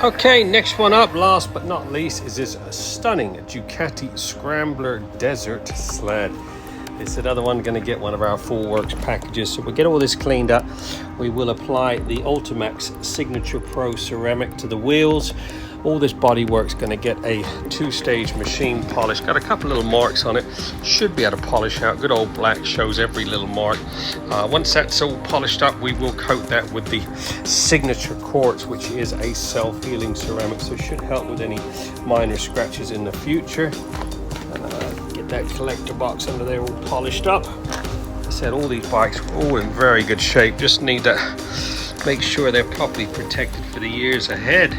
Okay, next one up, last but not least, is this stunning Ducati Scrambler Desert Sled. It's another one going to get one of our full works packages. So we'll get all this cleaned up. We will apply the Ultimaxx Signature Pro ceramic to the wheels. All this bodywork's going to get a two-stage machine polish. Got a couple little marks on it. Should be able to polish out. Good old black shows every little mark. Once that's all polished up, we will coat that with the Signature Quartz, which is a self-healing ceramic. So it should help with any minor scratches in the future. Get that collector box under there all polished up. Like I said, all these bikes are all in very good shape. Just need to make sure they're properly protected for the years ahead.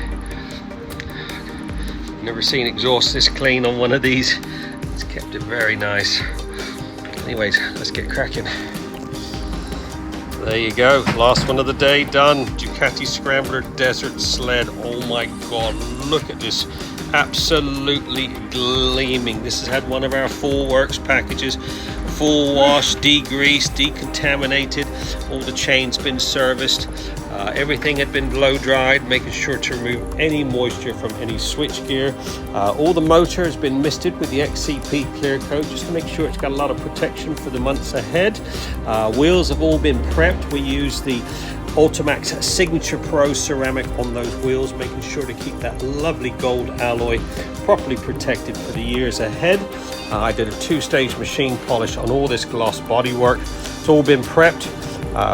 Never seen exhaust this clean on one of these. It's kept it very nice. Anyways, let's get cracking. There you go, last one of the day done. Ducati Scrambler Desert Sled. Oh my god, look at this. Absolutely gleaming. This has had one of our full works packages. Full wash, degreased, decontaminated. All the chains been serviced. Everything had been blow dried, making sure to remove any moisture from any switch gear. All the motor has been misted with the XCP clear coat just to make sure it's got a lot of protection for the months ahead. Wheels have all been prepped. We use the Ultimaxx Signature Pro ceramic on those wheels, making sure to keep that lovely gold alloy properly protected for the years ahead. I did a two-stage machine polish on all this gloss bodywork. It's all been prepped.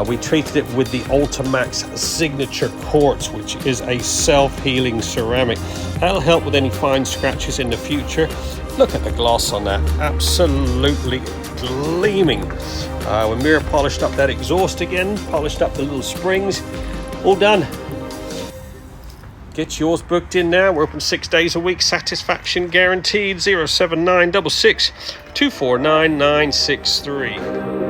We treated it with the Ultimaxx Signature Quartz, which is a self-healing ceramic. That'll help with any fine scratches in the future. Look at the gloss on that, absolutely gleaming. We mirror polished up that exhaust again, polished up the little springs, all done. Get yours booked in now. We're open 6 days a week, satisfaction guaranteed. 07966 249 963.